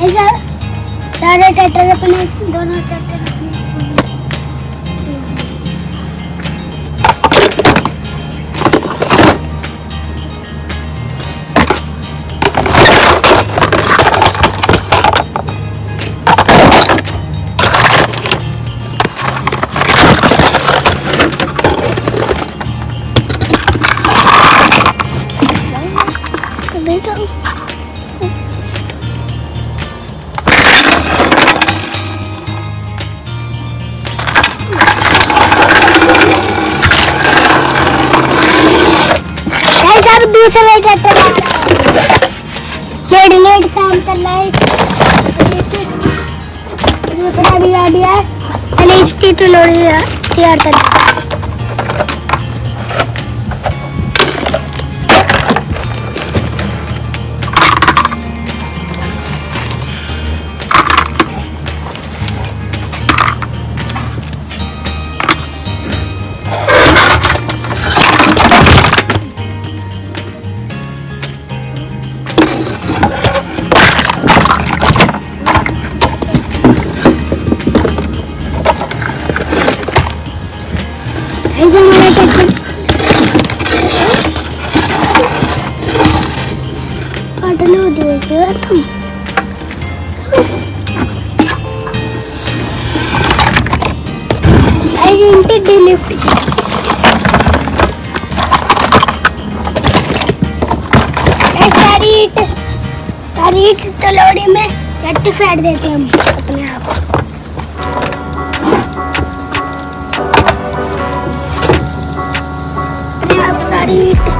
ऐसा सारे ट्रैक्टर अपने दोनों ट्रैक्टर दूसरा ट्रैक्टर लेट लेट काम कर रहा है। दूसरा भी आ गया है इसकी तो लोड़ी तैयार कर सारी ईंट तो लोड़ी में चट्टी फेंक देते हम अपने आप। सारी ईंट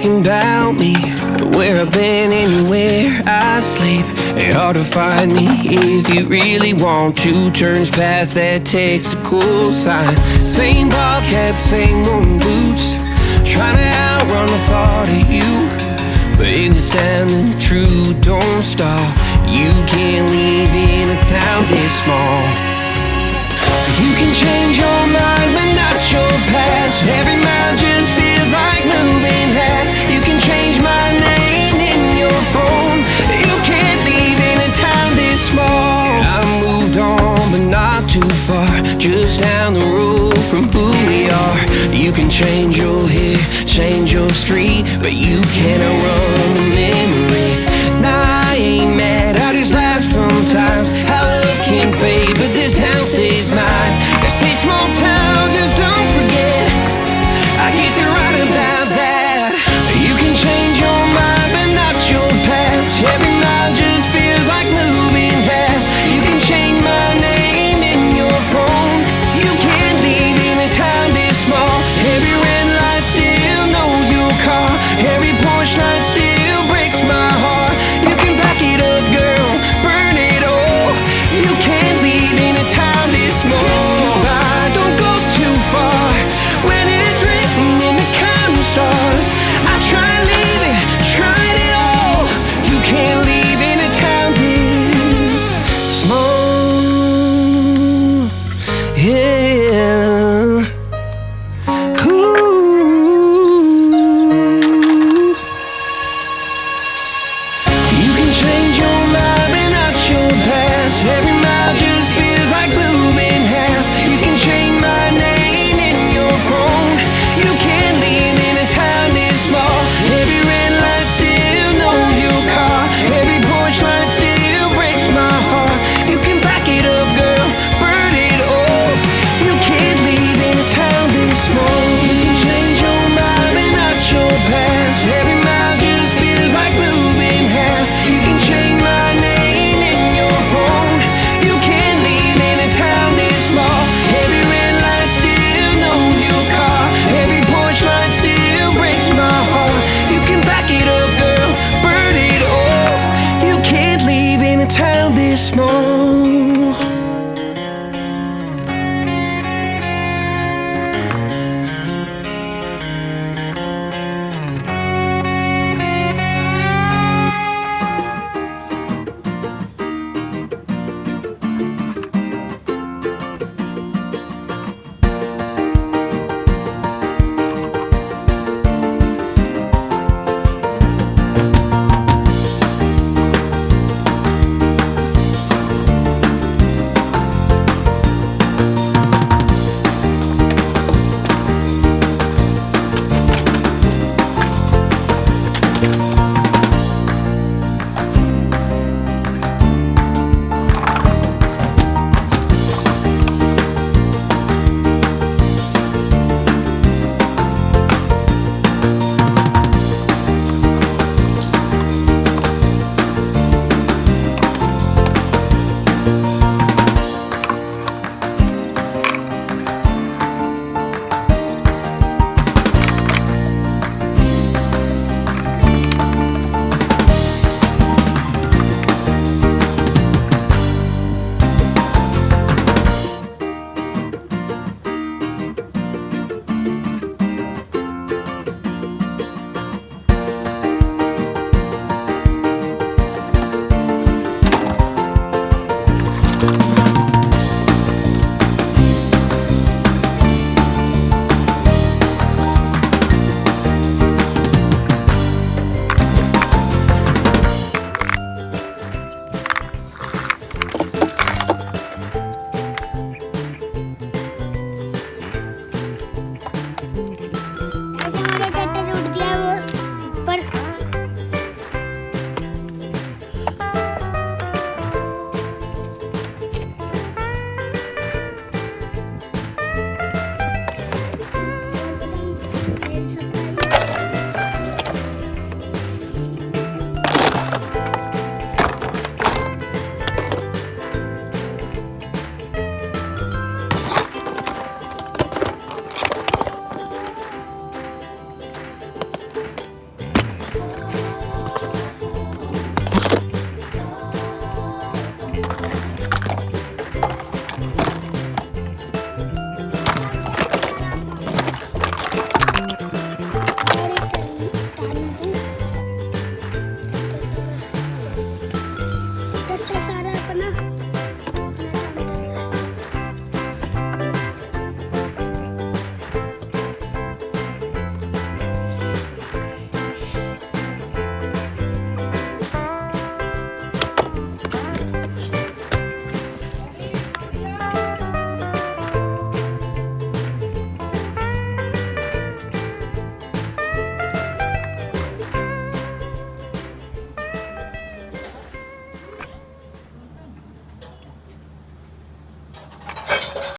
thinking about me, where I've been and where I sleep. It's hard to find me if you really want to. Turns past that takes a cool sign. Same bobcat, same moon boots, trying to outrun the thought of you. But in this town the truth don't stop. You can't live in a town this small. You can change your mind but not your past. Every mile just feels like moving half. You can change my name in your phone. You can't live in a town this small. I moved on but not too far, just down the road from who we are. You can change your hair, change your street, but you can't outrun the memories. Nah, I ain't mad, I just laugh sometimes. How love can fade, but this town stays mine. They say small towns just don't forget. I guess you're right about that. You can change your mind, but not your past. Every mile just feels like moving half. You can change my name in your phone. You can't live in a town this small. Every red light still knows your car. Every porch light still breaks my heart. You can back it up, girl, burn it all. You can't live in a town this small. Don't go too far when it's written in the counting stars. I tried leaving, tried it all. You can't live in a town this small. Yeah. Ooh. You can change your mind but not your past. Every mile just feels like moving half. You can change my name in your phone. You can't live in a town this small. Every red light still knows your car. Every porch light still breaks my heart. You can back it up, girl, burn it all. You can't live in a town this small. You can change your mind but not your past. Every mile just feels like moving half. You can change my name in your phone. You can't live in a town this small. Every red light still knows your car. Every porch light still breaks my heart. You can back it up, girl, burn it all. You can't live in a town this small.